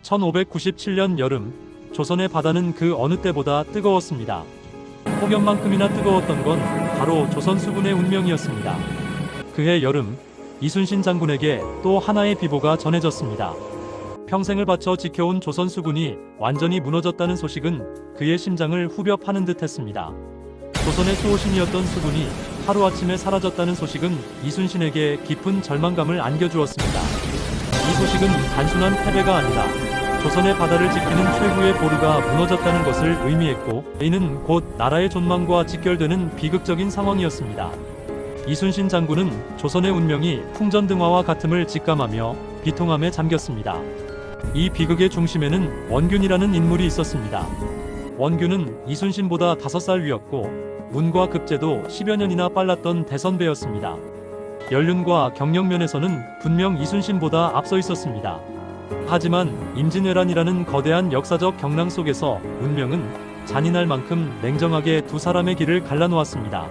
1597년 여름, 조선의 바다는 그 어느 때보다 뜨거웠습니다. 폭염만큼이나 뜨거웠던 건 바로 조선 수군의 운명이었습니다. 그해 여름, 이순신 장군에게 또 하나의 비보가 전해졌습니다. 평생을 바쳐 지켜온 조선 수군이 완전히 무너졌다는 소식은 그의 심장을 후벼 파는 듯 했습니다. 조선의 수호신이었던 수군이 하루아침에 사라졌다는 소식은 이순신에게 깊은 절망감을 안겨주었습니다. 이 소식은 단순한 패배가 아니라 조선의 바다를 지키는 최후의 보루가 무너졌다는 것을 의미했고, 이는 곧 나라의 존망과 직결되는 비극적인 상황이었습니다. 이순신 장군은 조선의 운명이 풍전등화와 같음을 직감하며 비통함에 잠겼습니다. 이 비극의 중심에는 원균이라는 인물이 있었습니다. 원균은 이순신보다 5살 위였고 문과 급제도 10여 년이나 빨랐던 대선배였습니다. 연륜과 경력면에서는 분명 이순신보다 앞서 있었습니다. 하지만 임진왜란이라는 거대한 역사적 경랑 속에서 운명은 잔인할 만큼 냉정하게 두 사람의 길을 갈라놓았습니다.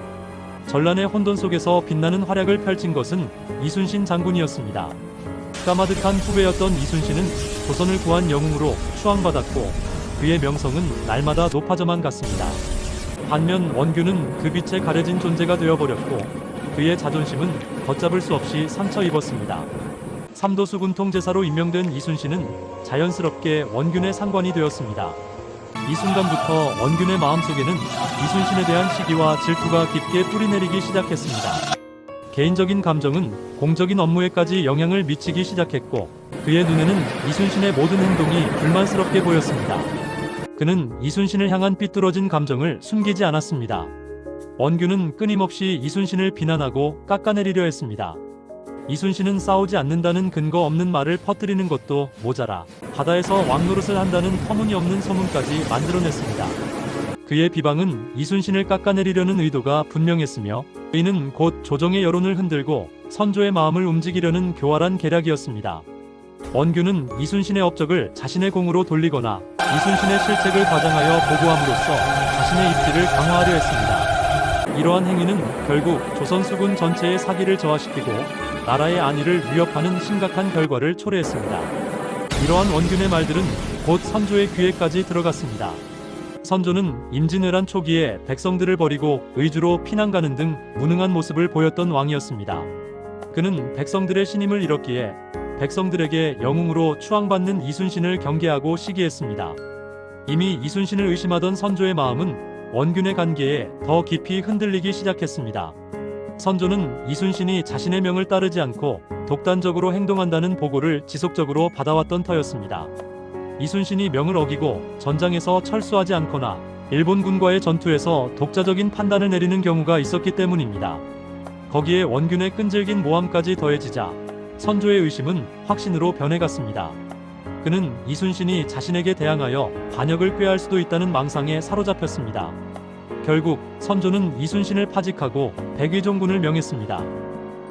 전란의 혼돈 속에서 빛나는 활약을 펼친 것은 이순신 장군이었습니다. 까마득한 후배였던 이순신은 조선을 구한 영웅으로 추앙받았고 그의 명성은 날마다 높아져만 갔습니다. 반면 원균은 그 빛에 가려진 존재가 되어버렸고 그의 자존심은 걷잡을 수 없이 상처 입었습니다. 삼도수군 통제사로 임명된 이순신은 자연스럽게 원균의 상관이 되었습니다. 이 순간부터 원균의 마음속에는 이순신에 대한 시기와 질투가 깊게 뿌리내리기 시작했습니다. 개인적인 감정은 공적인 업무에까지 영향을 미치기 시작했고 그의 눈에는 이순신의 모든 행동이 불만스럽게 보였습니다. 그는 이순신을 향한 삐뚤어진 감정을 숨기지 않았습니다. 원균은 끊임없이 이순신을 비난하고 깎아내리려 했습니다. 이순신은 싸우지 않는다는 근거 없는 말을 퍼뜨리는 것도 모자라 바다에서 왕노릇을 한다는 터무니없는 소문까지 만들어냈습니다. 그의 비방은 이순신을 깎아내리려는 의도가 분명했으며 이는 곧 조정의 여론을 흔들고 선조의 마음을 움직이려는 교활한 계략이었습니다. 원균은 이순신의 업적을 자신의 공으로 돌리거나 이순신의 실책을 과장하여 보고함으로써 자신의 입지를 강화하려 했습니다. 이러한 행위는 결국 조선 수군 전체의 사기를 저하시키고 나라의 안위를 위협하는 심각한 결과를 초래했습니다. 이러한 원균의 말들은 곧 선조의 귀에까지 들어갔습니다. 선조는 임진왜란 초기에 백성들을 버리고 의주로 피난 가는 등 무능한 모습을 보였던 왕이었습니다. 그는 백성들의 신임을 잃었기에 백성들에게 영웅으로 추앙받는 이순신을 경계하고 시기했습니다. 이미 이순신을 의심하던 선조의 마음은 원균의 관계에 더 깊이 흔들리기 시작했습니다. 선조는 이순신이 자신의 명을 따르지 않고 독단적으로 행동한다는 보고를 지속적으로 받아왔던 터였습니다. 이순신이 명을 어기고 전장에서 철수하지 않거나 일본군과의 전투에서 독자적인 판단을 내리는 경우가 있었기 때문입니다. 거기에 원균의 끈질긴 모함까지 더해지자 선조의 의심은 확신으로 변해갔습니다. 그는 이순신이 자신에게 대항하여 반역을 꾀할 수도 있다는 망상에 사로잡혔습니다. 결국 선조는 이순신을 파직하고 백의종군을 명했습니다.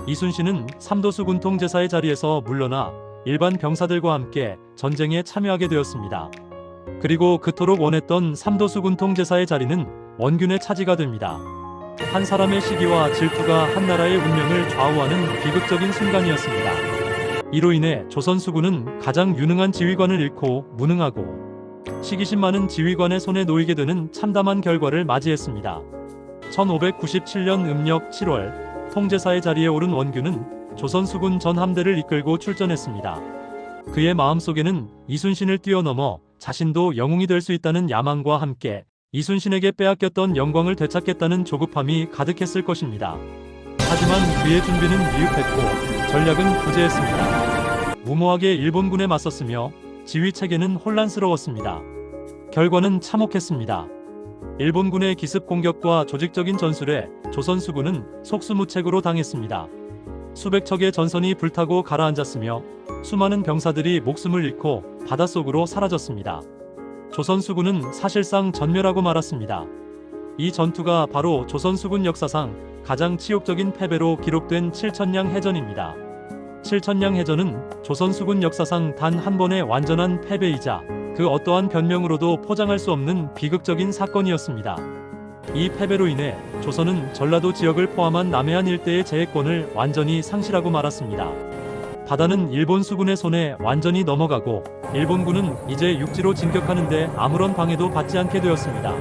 이순신은 삼도수군 통제사의 자리에서 물러나 일반 병사들과 함께 전쟁에 참여하게 되었습니다. 그리고 그토록 원했던 삼도수군 통제사의 자리는 원균의 차지가 됩니다. 한 사람의 시기와 질투가 한 나라의 운명을 좌우하는 비극적인 순간이었습니다. 이로 인해 조선 수군은 가장 유능한 지휘관을 잃고 무능하고 시기심 많은 지휘관의 손에 놓이게 되는 참담한 결과를 맞이했습니다. 1597년 음력 7월 통제사의 자리에 오른 원균은 조선 수군 전 함대를 이끌고 출전했습니다. 그의 마음속에는 이순신을 뛰어넘어 자신도 영웅이 될 수 있다는 야망과 함께 이순신에게 빼앗겼던 영광을 되찾겠다는 조급함이 가득했을 것입니다. 하지만 그의 준비는 미흡했고 전략은 부재했습니다. 무모하게 일본군에 맞섰으며 지휘체계는 혼란스러웠습니다. 결과는 참혹했습니다. 일본군의 기습 공격과 조직적인 전술에 조선 수군은 속수무책으로 당했습니다. 수백 척의 전선이 불타고 가라앉았으며 수많은 병사들이 목숨을 잃고 바닷속으로 사라졌습니다. 조선 수군은 사실상 전멸하고 말았습니다. 이 전투가 바로 조선 수군 역사상 가장 치욕적인 패배로 기록된 칠천량 해전입니다. 칠천량 해전은 조선 수군 역사상 단 한 번의 완전한 패배이자 그 어떠한 변명으로도 포장할 수 없는 비극적인 사건이었습니다. 이 패배로 인해 조선은 전라도 지역을 포함한 남해안 일대의 제해권을 완전히 상실하고 말았습니다. 바다는 일본 수군의 손에 완전히 넘어가고 일본군은 이제 육지로 진격하는데 아무런 방해도 받지 않게 되었습니다.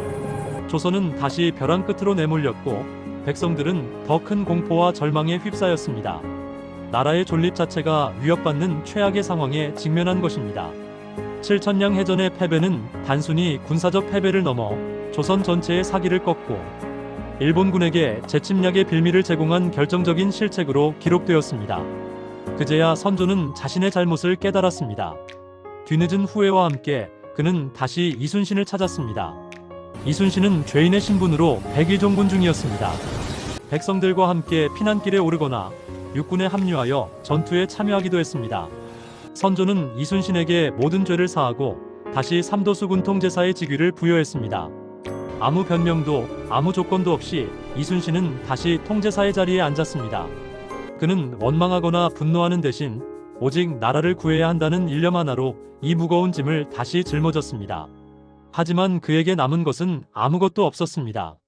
조선은 다시 벼랑 끝으로 내몰렸고 백성들은 더 큰 공포와 절망에 휩싸였습니다. 나라의 존립 자체가 위협받는 최악의 상황에 직면한 것입니다. 칠천량 해전의 패배는 단순히 군사적 패배를 넘어 조선 전체의 사기를 꺾고 일본군에게 재침략의 빌미를 제공한 결정적인 실책으로 기록되었습니다. 그제야 선조는 자신의 잘못을 깨달았습니다. 뒤늦은 후회와 함께 그는 다시 이순신을 찾았습니다. 이순신은 죄인의 신분으로 백의종군 중이었습니다. 백성들과 함께 피난길에 오르거나 육군에 합류하여 전투에 참여하기도 했습니다. 선조는 이순신에게 모든 죄를 사하고 다시 삼도수군 통제사의 직위를 부여했습니다. 아무 변명도 아무 조건도 없이 이순신은 다시 통제사의 자리에 앉았습니다. 그는 원망하거나 분노하는 대신 오직 나라를 구해야 한다는 일념 하나로 이 무거운 짐을 다시 짊어졌습니다. 하지만 그에게 남은 것은 아무것도 없었습니다.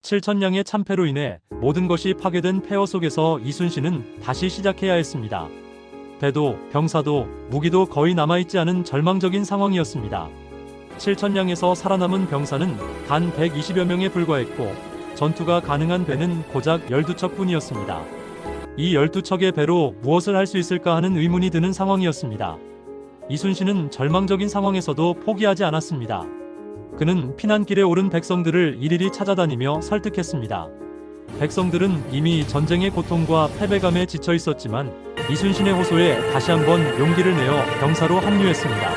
칠천량의 참패로 인해 모든 것이 파괴된 폐허 속에서 이순신은 다시 시작해야 했습니다. 배도 병사도 무기도 거의 남아있지 않은 절망적인 상황이었습니다. 칠천량에서 살아남은 병사는 단 120여 명에 불과했고 전투가 가능한 배는 고작 12척뿐이었습니다. 이 12척의 배로 무엇을 할 수 있을까 하는 의문이 드는 상황이었습니다. 이순신은 절망적인 상황에서도 포기하지 않았습니다. 그는 피난길에 오른 백성들을 일일이 찾아다니며 설득했습니다. 백성들은 이미 전쟁의 고통과 패배감에 지쳐 있었지만 이순신의 호소에 다시 한번 용기를 내어 병사로 합류했습니다.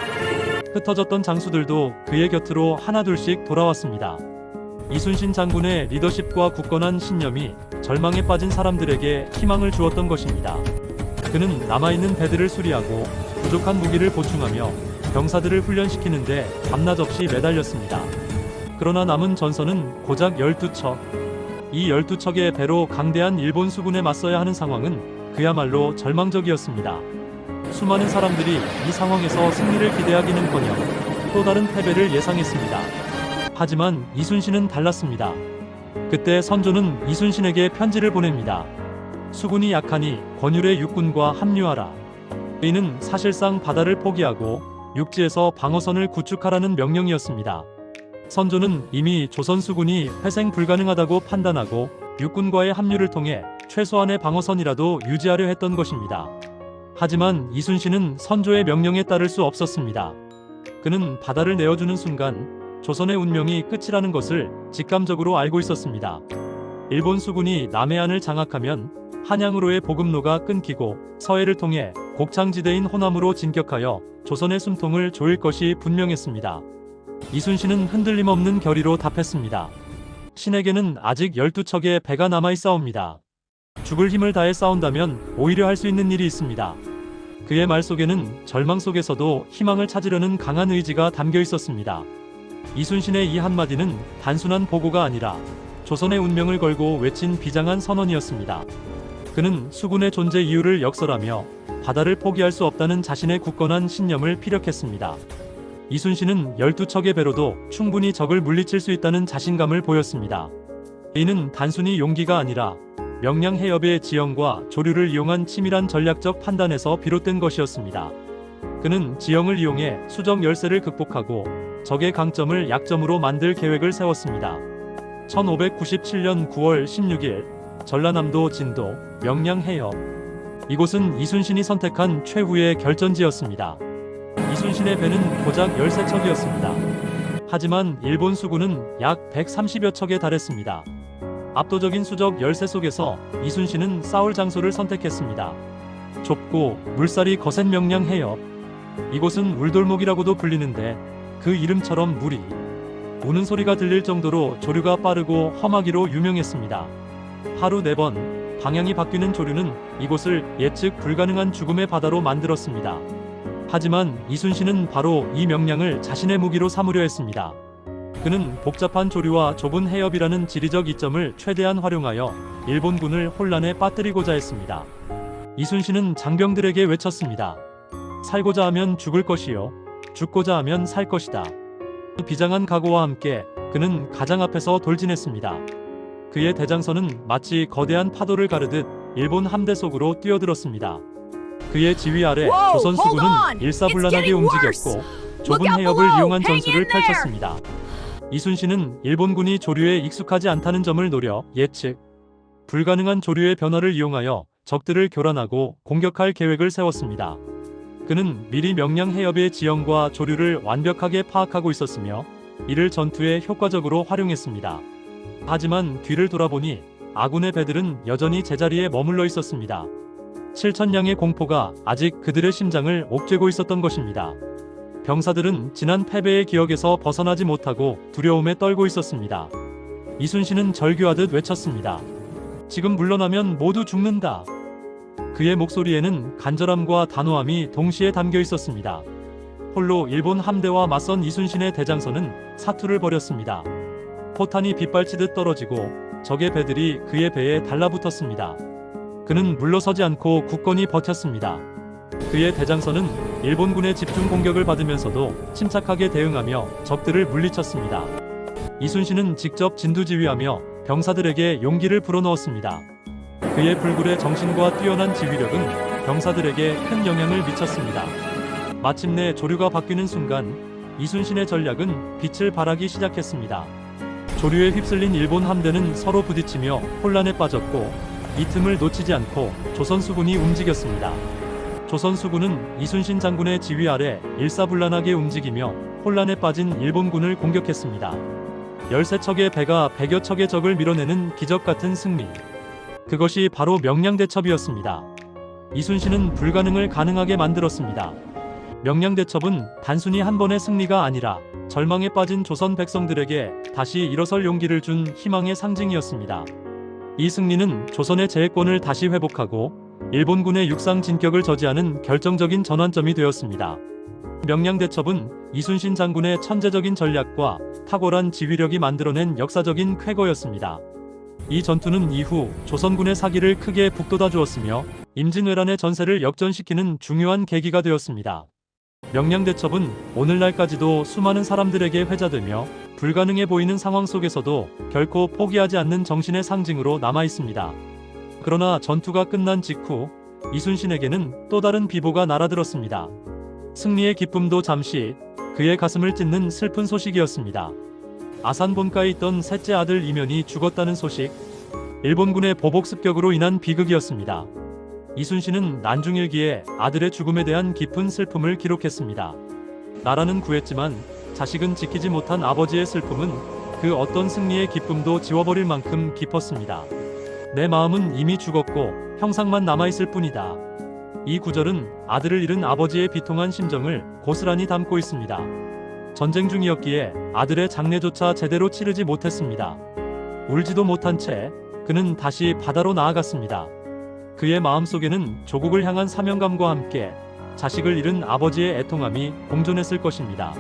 흩어졌던 장수들도 그의 곁으로 하나둘씩 돌아왔습니다. 이순신 장군의 리더십과 굳건한 신념이 절망에 빠진 사람들에게 희망을 주었던 것입니다. 그는 남아있는 배들을 수리하고 부족한 무기를 보충하며 병사들을 훈련시키는데 밤낮 없이 매달렸습니다. 그러나 남은 전선은 고작 12척. 이 12척의 배로 강대한 일본 수군에 맞서야 하는 상황은 그야말로 절망적이었습니다. 수많은 사람들이 이 상황에서 승리를 기대하기는커녕 또 다른 패배를 예상했습니다. 하지만 이순신은 달랐습니다. 그때 선조는 이순신에게 편지를 보냅니다. 수군이 약하니 권율의 육군과 합류하라. 이는 사실상 바다를 포기하고 육지에서 방어선을 구축하라는 명령이었습니다. 선조는 이미 조선 수군이 회생 불가능하다고 판단하고 육군과의 합류를 통해 최소한의 방어선이라도 유지하려 했던 것입니다. 하지만 이순신은 선조의 명령에 따를 수 없었습니다. 그는 바다를 내어주는 순간 조선의 운명이 끝이라는 것을 직감적으로 알고 있었습니다. 일본 수군이 남해안을 장악하면 한양으로의 보급로가 끊기고 서해를 통해 곡창지대인 호남으로 진격하여 조선의 숨통을 조일 것이 분명했습니다. 이순신은 흔들림 없는 결의로 답했습니다. 신에게는 아직 12척의 배가 남아있사옵니다. 죽을 힘을 다해 싸운다면 오히려 할 수 있는 일이 있습니다. 그의 말 속에는 절망 속에서도 희망을 찾으려는 강한 의지가 담겨 있었습니다. 이순신의 이 한마디는 단순한 보고가 아니라 조선의 운명을 걸고 외친 비장한 선언이었습니다. 그는 수군의 존재 이유를 역설하며 바다를 포기할 수 없다는 자신의 굳건한 신념을 피력했습니다. 이순신은 12척의 배로도 충분히 적을 물리칠 수 있다는 자신감을 보였습니다. 이는 단순히 용기가 아니라 명량 해협의 지형과 조류를 이용한 치밀한 전략적 판단에서 비롯된 것이었습니다. 그는 지형을 이용해 수적 열세를 극복하고 적의 강점을 약점으로 만들 계획을 세웠습니다. 1597년 9월 16일 전라남도 진도 명량 해협. 이곳은 이순신이 선택한 최후의 결전지였습니다. 이순신의 배는 고작 13척이었습니다. 하지만 일본 수군은 약 130여 척에 달했습니다. 압도적인 수적 열세 속에서 이순신은 싸울 장소를 선택했습니다. 좁고 물살이 거센 명량 해협. 이곳은 울돌목이라고도 불리는데 그 이름처럼 물이 우는 소리가 들릴 정도로 조류가 빠르고 험하기로 유명했습니다. 하루 4번 방향이 바뀌는 조류는 이곳을 예측 불가능한 죽음의 바다로 만들었습니다. 하지만 이순신은 바로 이 명량을 자신의 무기로 삼으려 했습니다. 그는 복잡한 조류와 좁은 해협이라는 지리적 이점을 최대한 활용하여 일본군을 혼란에 빠뜨리고자 했습니다. 이순신은 장병들에게 외쳤습니다. 살고자 하면 죽을 것이요, 죽고자 하면 살 것이다. 비장한 각오와 함께 그는 가장 앞에서 돌진했습니다. 그의 대장선은 마치 거대한 파도를 가르듯 일본 함대 속으로 뛰어들었습니다. 그의 지휘 아래 조선 수군은 일사불란하게 움직였고 좁은 해협을 이용한 전술을 펼쳤습니다. 이순신은 일본군이 조류에 익숙하지 않다는 점을 노려 예측 불가능한 조류의 변화를 이용하여 적들을 교란하고 공격할 계획을 세웠습니다. 그는 미리 명량 해협의 지형과 조류를 완벽하게 파악하고 있었으며 이를 전투에 효과적으로 활용했습니다. 하지만 뒤를 돌아보니 아군의 배들은 여전히 제자리에 머물러 있었습니다. 7,000량의 공포가 아직 그들의 심장을 옥죄고 있었던 것입니다. 병사들은 지난 패배의 기억에서 벗어나지 못하고 두려움에 떨고 있었습니다. 이순신은 절규하듯 외쳤습니다. 지금 물러나면 모두 죽는다. 그의 목소리에는 간절함과 단호함이 동시에 담겨 있었습니다. 홀로 일본 함대와 맞선 이순신의 대장선은 사투를 벌였습니다. 포탄이 빗발치듯 떨어지고 적의 배들이 그의 배에 달라붙었습니다. 그는 물러서지 않고 굳건히 버텼습니다. 그의 대장선은 일본군의 집중 공격을 받으면서도 침착하게 대응하며 적들을 물리쳤습니다. 이순신은 직접 진두지휘하며 병사들에게 용기를 불어넣었습니다. 그의 불굴의 정신과 뛰어난 지휘력은 병사들에게 큰 영향을 미쳤습니다. 마침내 조류가 바뀌는 순간 이순신의 전략은 빛을 발하기 시작했습니다. 조류에 휩쓸린 일본 함대는 서로 부딪히며 혼란에 빠졌고 이 틈을 놓치지 않고 조선 수군이 움직였습니다. 조선 수군은 이순신 장군의 지휘 아래 일사불란하게 움직이며 혼란에 빠진 일본군을 공격했습니다. 13척의 배가 100여 척의 적을 밀어내는 기적같은 승리. 그것이 바로 명량대첩이었습니다. 이순신은 불가능을 가능하게 만들었습니다. 명량대첩은 단순히 한 번의 승리가 아니라 절망에 빠진 조선 백성들에게 다시 일어설 용기를 준 희망의 상징이었습니다. 이 승리는 조선의 제해권을 다시 회복하고 일본군의 육상 진격을 저지하는 결정적인 전환점이 되었습니다. 명량대첩은 이순신 장군의 천재적인 전략과 탁월한 지휘력이 만들어낸 역사적인 쾌거였습니다. 이 전투는 이후 조선군의 사기를 크게 북돋아 주었으며 임진왜란의 전세를 역전시키는 중요한 계기가 되었습니다. 명량대첩은 오늘날까지도 수많은 사람들에게 회자되며 불가능해 보이는 상황 속에서도 결코 포기하지 않는 정신의 상징으로 남아 있습니다. 그러나 전투가 끝난 직후 이순신에게는 또 다른 비보가 날아들었습니다. 승리의 기쁨도 잠시 그의 가슴을 찢는 슬픈 소식이었습니다. 아산 본가에 있던 셋째 아들 이면이 죽었다는 소식. 일본군의 보복 습격으로 인한 비극이었습니다. 이순신은 난중일기에 아들의 죽음에 대한 깊은 슬픔을 기록했습니다. 나라는 구했지만 자식은 지키지 못한 아버지의 슬픔은 그 어떤 승리의 기쁨도 지워버릴 만큼 깊었습니다. 내 마음은 이미 죽었고 형상만 남아있을 뿐이다. 이 구절은 아들을 잃은 아버지의 비통한 심정을 고스란히 담고 있습니다. 전쟁 중이었기에 아들의 장례조차 제대로 치르지 못했습니다. 울지도 못한 채 그는 다시 바다로 나아갔습니다. 그의 마음속에는 조국을 향한 사명감과 함께 자식을 잃은 아버지의 애통함이 공존했을 것입니다.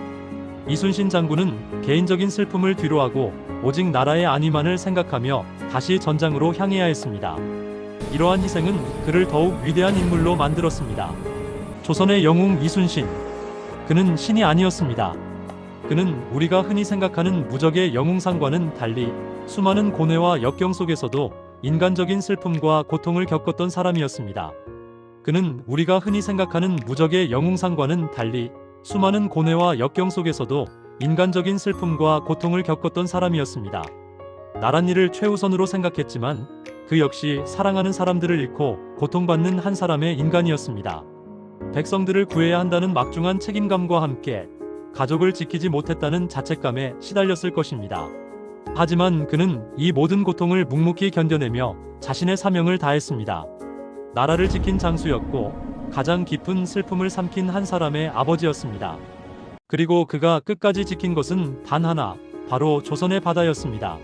이순신 장군은 개인적인 슬픔을 뒤로하고 오직 나라의 안위만을 생각하며 다시 전장으로 향해야 했습니다. 이러한 희생은 그를 더욱 위대한 인물로 만들었습니다. 조선의 영웅 이순신. 그는 신이 아니었습니다. 그는 우리가 흔히 생각하는 무적의 영웅상과는 달리 수많은 고뇌와 역경 속에서도 인간적인 슬픔과 고통을 겪었던 사람이었습니다. 그는 우리가 흔히 생각하는 무적의 영웅상과는 달리 수많은 고뇌와 역경 속에서도 인간적인 슬픔과 고통을 겪었던 사람이었습니다. 나란 일을 최우선으로 생각했지만 그 역시 사랑하는 사람들을 잃고 고통받는 한 사람의 인간이었습니다. 백성들을 구해야 한다는 막중한 책임감과 함께 가족을 지키지 못했다는 자책감에 시달렸을 것입니다. 하지만 그는 이 모든 고통을 묵묵히 견뎌내며 자신의 사명을 다했습니다. 나라를 지킨 장수였고 가장 깊은 슬픔을 삼킨 한 사람의 아버지였습니다. 그리고 그가 끝까지 지킨 것은 단 하나, 바로 조선의 바다였습니다.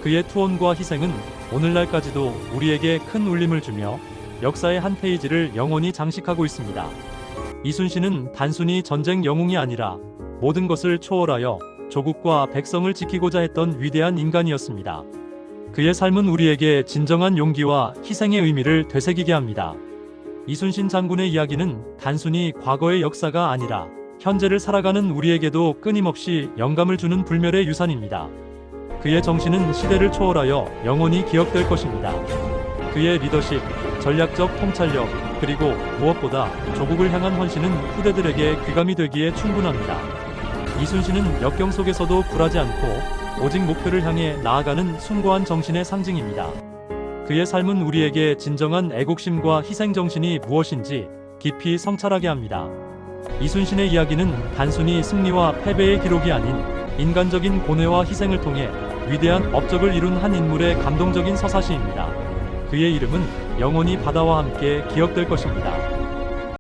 그의 투혼과 희생은 오늘날까지도 우리에게 큰 울림을 주며 역사의 한 페이지를 영원히 장식하고 있습니다. 이순신은 단순히 전쟁 영웅이 아니라 모든 것을 초월하여 조국과 백성을 지키고자 했던 위대한 인간이었습니다. 그의 삶은 우리에게 진정한 용기와 희생의 의미를 되새기게 합니다. 이순신 장군의 이야기는 단순히 과거의 역사가 아니라 현재를 살아가는 우리에게도 끊임없이 영감을 주는 불멸의 유산입니다. 그의 정신은 시대를 초월하여 영원히 기억될 것입니다. 그의 리더십, 전략적 통찰력, 그리고 무엇보다 조국을 향한 헌신은 후대들에게 귀감이 되기에 충분합니다. 이순신은 역경 속에서도 굴하지 않고 오직 목표를 향해 나아가는 숭고한 정신의 상징입니다. 그의 삶은 우리에게 진정한 애국심과 희생정신이 무엇인지 깊이 성찰하게 합니다. 이순신의 이야기는 단순히 승리와 패배의 기록이 아닌 인간적인 고뇌와 희생을 통해 위대한 업적을 이룬 한 인물의 감동적인 서사시입니다. 그의 이름은 영원히 바다와 함께 기억될 것입니다.